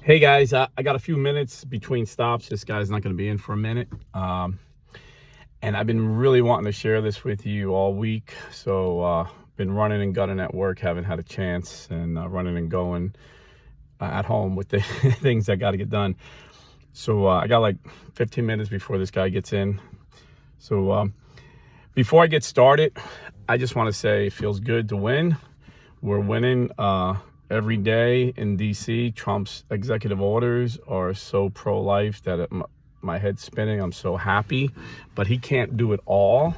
Hey guys, I got a few minutes between stops. This guy's not going to be in for a minute. And I've been really wanting to share this with you all week. So been running and gunning at work, haven't had a chance, and running and going at home with the things that got to get done. So I got like 15 minutes before this guy gets in. So before I get started, I just want to say it feels good to win. We're winning every day in DC. Trump's executive orders are so pro-life that my head's spinning. I'm so happy, but he can't do it all.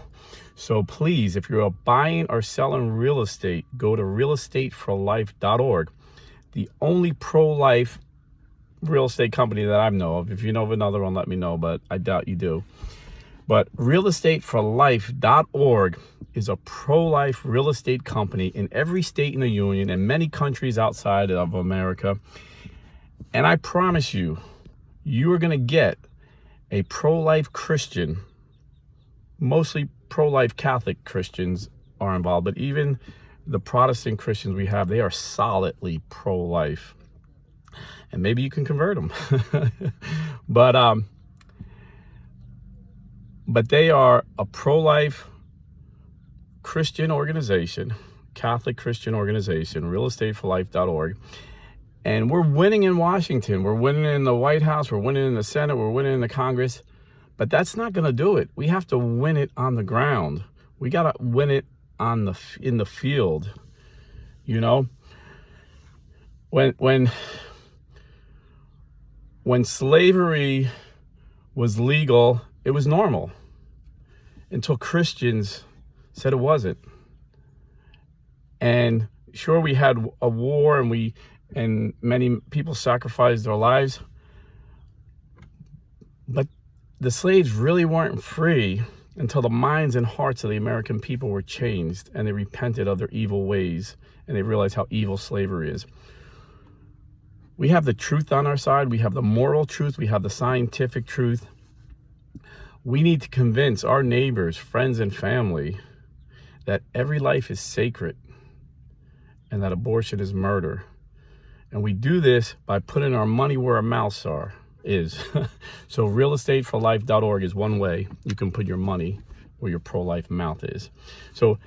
So please, if you're buying or selling real estate, go to realestateforlife.org. The only pro-life real estate company that I know of. If you know of another one, let me know, but I doubt you do. But realestateforlife.org is a pro-life real estate company in every state in the union and many countries outside of America. And I promise you, you are going to get a pro-life Christian. Mostly pro-life Catholic Christians are involved, but even the Protestant Christians we have, they are solidly pro-life. And maybe you can convert them. But they are a pro-life Christian organization, Catholic Christian organization, realestateforlife.org. And we're winning in Washington. We're winning in the White House. We're winning in the Senate. We're winning in the Congress. But that's not going to do it. We have to win it on the ground. We got to win it in the field. You know, when slavery was legal, it was normal until Christians said it wasn't. And sure, we had a war and many people sacrificed their lives, but the slaves really weren't free until the minds and hearts of the American people were changed and they repented of their evil ways and they realized how evil slavery is. We have the truth on our side. We have the moral truth. We have the scientific truth. We need to convince our neighbors, friends, and family that every life is sacred and that abortion is murder. And we do this by putting our money where our mouths is. So realestateforlife.org is one way you can put your money where your pro-life mouth is. So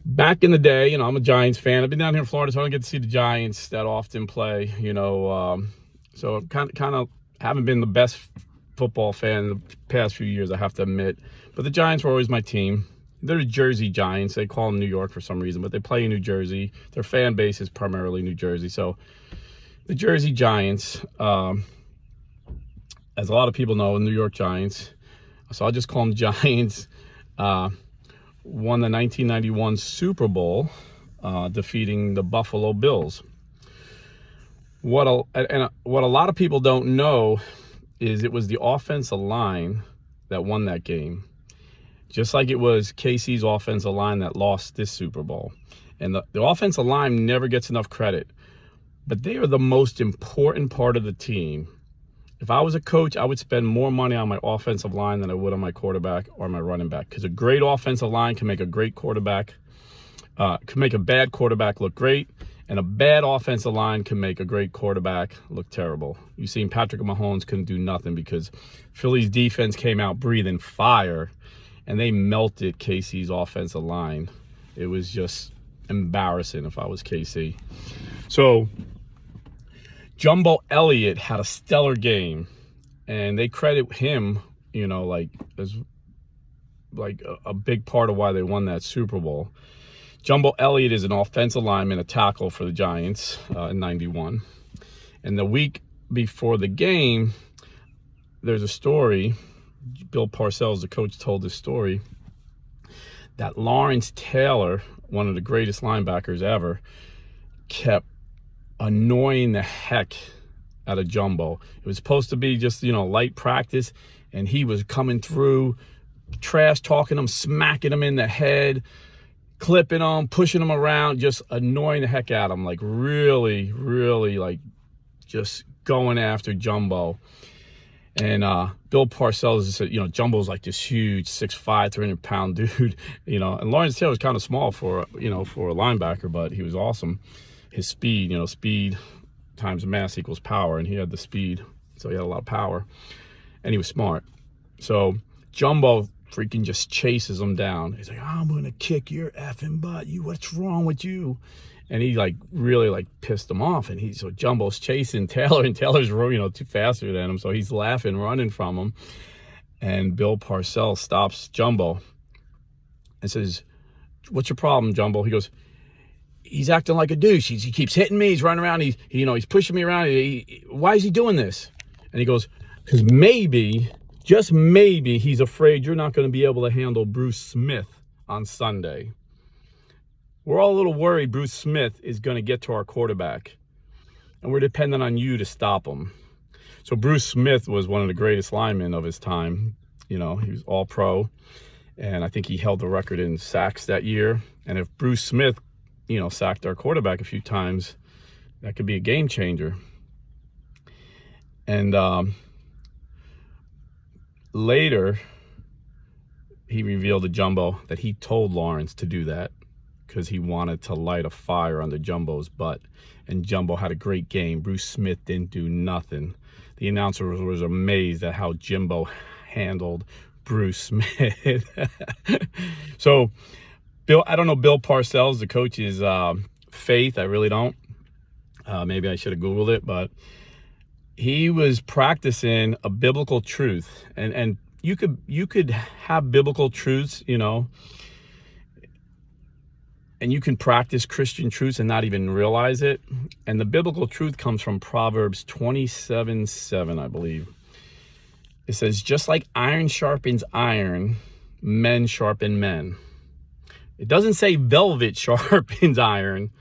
back in the day, I'm a Giants fan. I've been down here in Florida, so I don't get to see the Giants that often play, so kind of haven't been the best football fan in the past few years, I have to admit. But the Giants were always my team. They're the Jersey Giants. They call them New York for some reason, but they play in New Jersey. Their fan base is primarily New Jersey. So the Jersey Giants, as a lot of people know, New York Giants, so I'll just call them Giants, won the 1991 Super Bowl, defeating the Buffalo Bills. What a lot of people don't know is it was the offensive line that won that game. Just like it was KC's offensive line that lost this Super Bowl. And the offensive line never gets enough credit, but they are the most important part of the team. If I was a coach, I would spend more money on my offensive line than I would on my quarterback or my running back, because a great offensive line can make a great quarterback, can make a bad quarterback look great, and a bad offensive line can make a great quarterback look terrible. You've seen Patrick Mahomes couldn't do nothing because Philly's defense came out breathing fire, and they melted KC's offensive line. It was just embarrassing if I was KC. So Jumbo Elliott had a stellar game, and they credit him, as a big part of why they won that Super Bowl. Jumbo Elliott is an offensive lineman, a tackle for the Giants in 91. And the week before the game, there's a story. Bill Parcells, the coach, told this story that Lawrence Taylor, one of the greatest linebackers ever, kept annoying the heck out of Jumbo. It was supposed to be just, light practice, and he was coming through, trash talking him, smacking him in the head, clipping him, pushing him around, just annoying the heck out of him, like really, really, just going after Jumbo. And Bill Parcells said, Jumbo's like this huge 6'5", 300-pound dude, and Lawrence Taylor was kind of small for a linebacker, but he was awesome. His speed, times mass equals power, and he had the speed, so he had a lot of power, and he was smart. So Jumbo freaking just chases him down. He's like, I'm gonna kick your effing butt. What's wrong with you? And he like really like pissed him off. And so Jumbo's chasing Taylor, and Taylor's too faster than him, so he's laughing, running from him. And Bill Parcells stops Jumbo and says, what's your problem, Jumbo? He goes, he's acting like a douche. He keeps hitting me. He's running around. He's pushing me around. Why is he doing this? And he goes, because maybe, just maybe, he's afraid you're not going to be able to handle Bruce Smith on Sunday. We're all a little worried Bruce Smith is going to get to our quarterback, and we're dependent on you to stop him. So Bruce Smith was one of the greatest linemen of his time. He was all pro, and I think he held the record in sacks that year. And if Bruce Smith, sacked our quarterback a few times, that could be a game changer. And later, he revealed to Jumbo that he told Lawrence to do that because he wanted to light a fire under Jumbo's butt. And Jumbo had a great game. Bruce Smith didn't do nothing. The announcer was amazed at how Jimbo handled Bruce Smith. So, I don't know Bill Parcells, the coach's faith. I really don't. Maybe I should have Googled it, but he was practicing a biblical truth. And you could have biblical truths, and you can practice Christian truths and not even realize it. And the biblical truth comes from Proverbs 27:7, I believe. It says, just like iron sharpens iron, men sharpen men. It doesn't say velvet sharpens iron.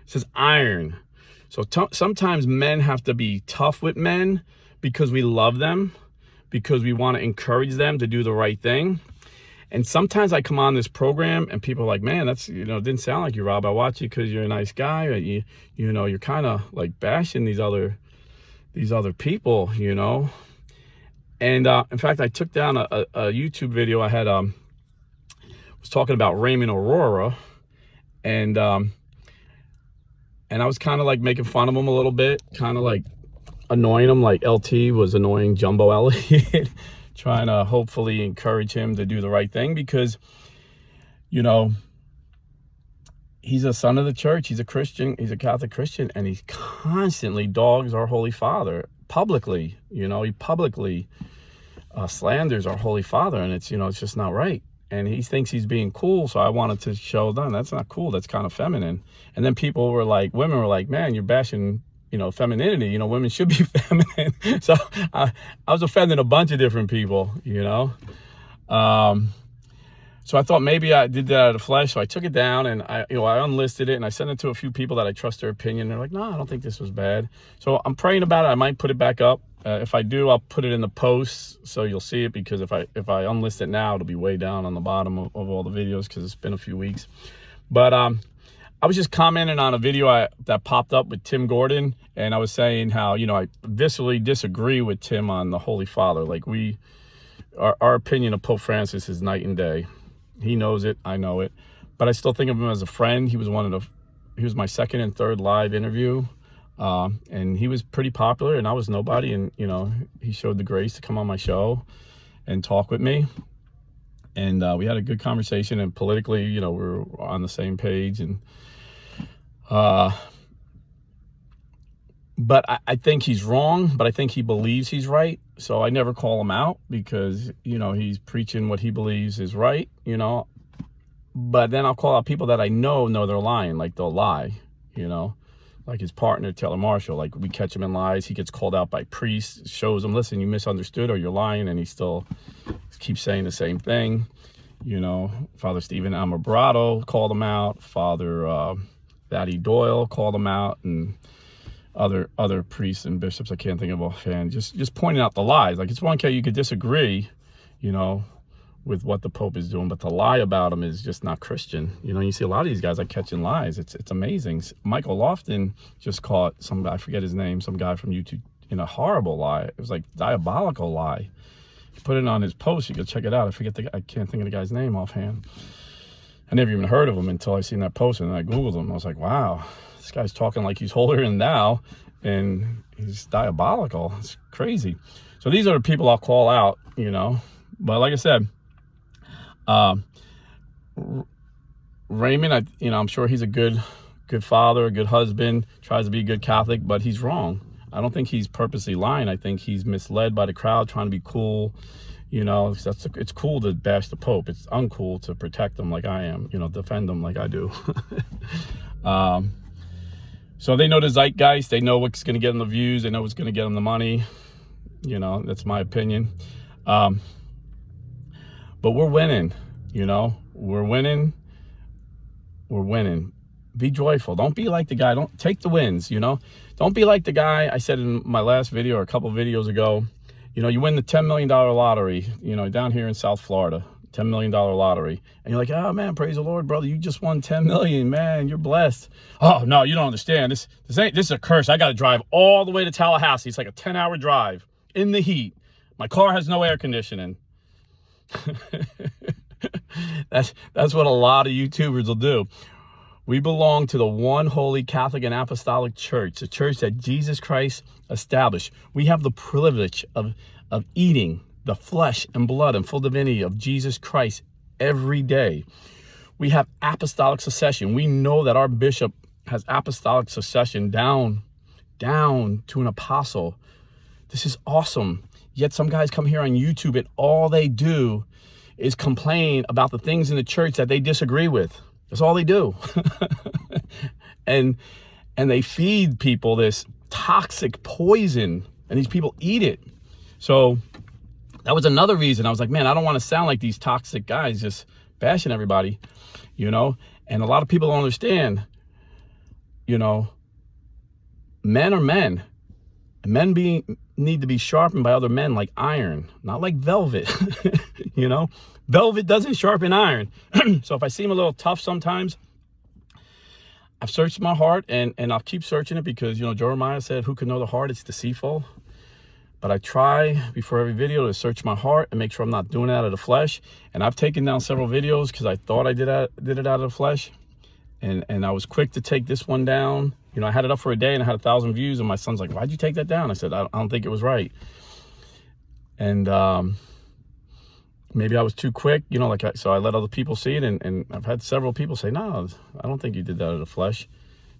It says iron. So sometimes men have to be tough with men because we love them, because we want to encourage them to do the right thing. And sometimes I come on this program and people are like, man, that's, it didn't sound like you, Rob. I watch you because you're a nice guy. Or you're kind of like bashing these other people, And in fact, I took down a YouTube video. I had was talking about Raymond Aurora, and I was kind of like making fun of him a little bit, kind of like annoying him, like LT was annoying Jumbo Elliott. Trying to hopefully encourage him to do the right thing because, he's a son of the church. He's a Christian. He's a Catholic Christian, and he constantly dogs our Holy Father publicly. He publicly slanders our Holy Father, and it's just not right. And he thinks he's being cool, so I wanted to show them that's not cool. That's kind of feminine. And then women were like, man, you're bashing femininity, women should be feminine. So I was offending a bunch of different people, So I thought maybe I did that out of flesh. So I took it down and I unlisted it and I sent it to a few people that I trust their opinion. They're like, no, I don't think this was bad. So I'm praying about it. I might put it back up. If I do, I'll put it in the posts so you'll see it, because if I unlist it now, it'll be way down on the bottom of all the videos because it's been a few weeks. But I was just commenting on a video that popped up with Tim Gordon, and I was saying how, I viscerally disagree with Tim on the Holy Father. Like our opinion of Pope Francis is night and day. He knows it, I know it, but I still think of him as a friend. He was my second and third live interview, and he was pretty popular, and I was nobody, and he showed the grace to come on my show and talk with me. And we had a good conversation, and politically, we were on the same page. And but I think he's wrong, but I think he believes he's right. So I never call him out because, he's preaching what he believes is right, But then I'll call out people that I know they're lying, like they'll lie, like his partner, Taylor Marshall. Like we catch him in lies. He gets called out by priests, shows him, listen, you misunderstood or you're lying. And he still keeps saying the same thing. Father Stephen Amabarato called him out. Father Thaddy Doyle called him out, and other priests and bishops I can't think of offhand. Just pointing out the lies. Like it's one case you could disagree, with what the Pope is doing, but to lie about him is just not Christian. You see a lot of these guys like catching lies. It's amazing. Michael Lofton just caught some guy, I forget his name, some guy from YouTube in a horrible lie. It was like diabolical lie. He put it on his post. You can check it out. I can't think of the guy's name offhand. I never even heard of him until I seen that post, and I Googled him. I was like, wow, this guy's talking like he's holier than thou, and he's diabolical. It's crazy. So these are the people I'll call out, you know. But like I said, Raymond, I'm sure he's a good father, a good husband, tries to be a good Catholic, but he's wrong. I don't think he's purposely lying. I think he's misled by the crowd, trying to be cool. You know, it's cool to bash the Pope. It's uncool to protect him like I am, you know, defend him like I do. So they know the zeitgeist. They know what's going to get them the views. They know what's going to get them the money. You know, that's my opinion. But we're winning, you know. We're winning. We're winning. Be joyful. Don't be like the guy. Don't take the wins, you know. Don't be like the guy I said in my last video or a couple videos ago. You know, you win the $10 million lottery, you know, down here in South Florida, $10 million lottery. And you're like, oh, man, praise the Lord, brother. You just won $10 million, man. You're blessed. Oh, no, you don't understand. This is a curse. I got to drive all the way to Tallahassee. It's like a 10-hour drive in the heat. My car has no air conditioning. That's what a lot of YouTubers will do. We belong to the one holy Catholic and Apostolic Church, the church that Jesus Christ established. We have the privilege of eating the flesh and blood and full divinity of Jesus Christ every day. We have apostolic succession. We know that our bishop has apostolic succession down to an apostle. This is awesome. Yet some guys come here on YouTube and all they do is complain about the things in the church that they disagree with. That's all they do. and they feed people this toxic poison, and these people eat it. So that was another reason I was like, man, I don't want to sound like these toxic guys just bashing everybody, you know. And a lot of people don't understand, you know, men are men. Men need to be sharpened by other men like iron, not like velvet. You know, velvet doesn't sharpen iron. So if I seem a little tough sometimes, I've searched my heart, and I'll keep searching it because, you know, Jeremiah said, who can know the heart? It's deceitful. But I try before every video to search my heart and make sure I'm not doing it out of the flesh. And I've taken down several videos because I thought I did it out of the flesh. And I was quick to take this one down. You know, I had it up for a day and I had 1,000 views, and my son's like, why'd you take that down? I said, I don't think it was right. And maybe I was too quick, you know, so I let other people see it, and I've had several people say, no, I don't think you did that out of the flesh,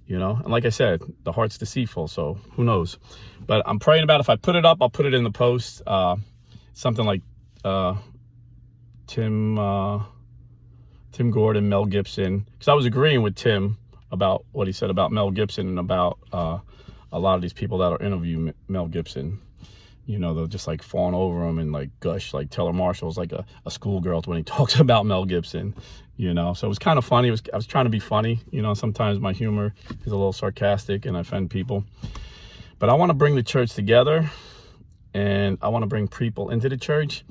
you know. And like I said, the heart's deceitful, so who knows. But I'm praying about, if I put it up, I'll put it in the post, something like Tim Gordon, Mel Gibson, because I was agreeing with Tim about what he said about Mel Gibson and about a lot of these people that are interviewing Mel Gibson. You know, they'll just like fawn over him and like gush, like Taylor Marshall's like a schoolgirl when he talks about Mel Gibson, you know. So it was kind of funny. I was trying to be funny, you know. Sometimes my humor is a little sarcastic and I offend people. But I want to bring the church together, and I want to bring people into the church.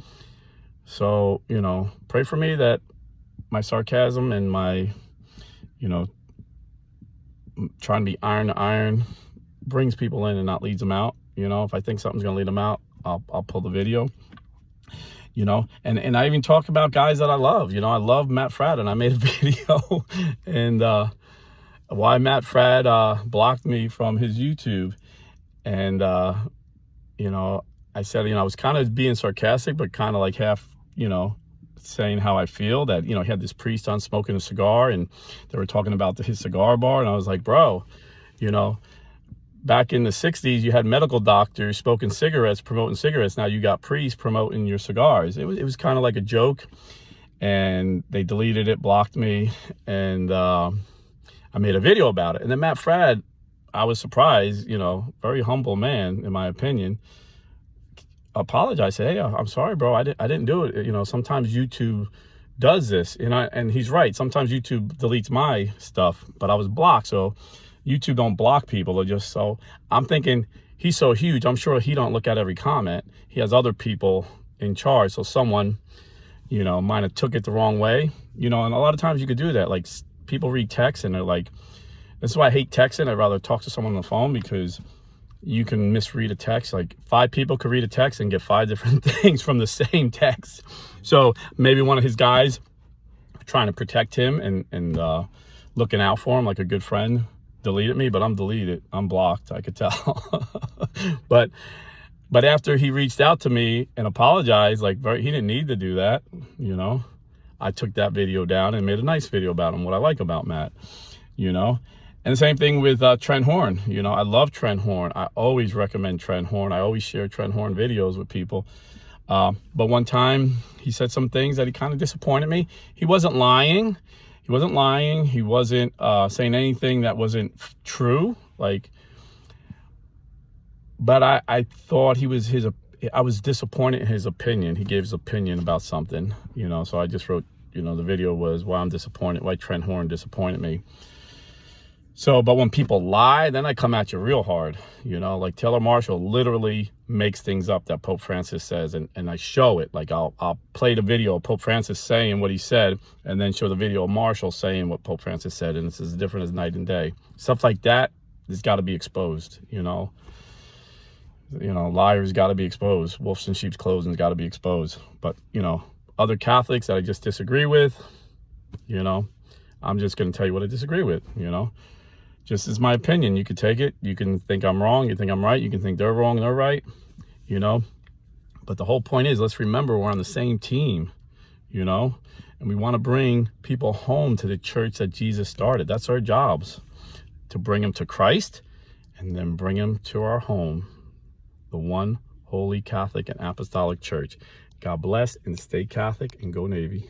So, you know, pray for me that my sarcasm and my, you know, trying to be iron to iron brings people in and not leads them out. You know, if I think something's going to lead them out, I'll pull the video, you know. And I even talk about guys that I love. You know, I love Matt Fradd, and I made a video and why Matt Fradd blocked me from his YouTube. And, you know, I said, you know, I was kind of being sarcastic, but kind of like half, you know, saying how I feel, that, you know, he had this priest on smoking a cigar, and they were talking about his cigar bar. And I was like, bro, you know, back in the 60s, you had medical doctors smoking cigarettes, promoting cigarettes. Now you got priests promoting your cigars. It was kind of like a joke, and they deleted it, blocked me, and I made a video about it. And then Matt Fradd, I was surprised, you know, very humble man, in my opinion, apologized, said, hey, I'm sorry, bro, I didn't do it. You know, sometimes YouTube does this, and he's right. Sometimes YouTube deletes my stuff, but I was blocked, so YouTube don't block people. Just so I'm thinking, he's so huge, I'm sure he don't look at every comment. He has other people in charge, so someone, you know, might have took it the wrong way, you know. And a lot of times you could do that. Like, people read text and they're like, this is why I hate texting. I'd rather talk to someone on the phone, because you can misread a text. Like, 5 people could read a text and get 5 different things from the same text. So maybe one of his guys trying to protect him and looking out for him like a good friend deleted me, but I'm deleted. I'm blocked, I could tell. But after he reached out to me and apologized, like, he didn't need to do that, you know. I took that video down and made a nice video about him, what I like about Matt, you know. And the same thing with Trent Horn. You know, I love Trent Horn. I always recommend Trent Horn. I always share Trent Horn videos with people. But one time he said some things that he kind of disappointed me. He wasn't lying. He wasn't lying. He wasn't saying anything that wasn't true. Like, but I thought I was disappointed in his opinion. He gave his opinion about something, you know. So I just wrote, you know, the video was why I'm disappointed, why Trent Horn disappointed me. So, but when people lie, then I come at you real hard, you know, like Taylor Marshall literally makes things up that Pope Francis says, and I show it. Like I'll play the video of Pope Francis saying what he said, and then show the video of Marshall saying what Pope Francis said, and it's as different as night and day. Stuff like that has got to be exposed, you know. You know, liars got to be exposed. Wolves in sheep's clothing got to be exposed. But, you know, other Catholics that I just disagree with, you know, I'm just going to tell you what I disagree with, you know. Just as my opinion. You could take it. You can think I'm wrong. You think I'm right. You can think they're wrong and they're right, you know. But the whole point is, let's remember we're on the same team, you know. And we want to bring people home to the church that Jesus started. That's our jobs, to bring them to Christ and then bring them to our home, the one holy Catholic and Apostolic Church. God bless and stay Catholic and go Navy.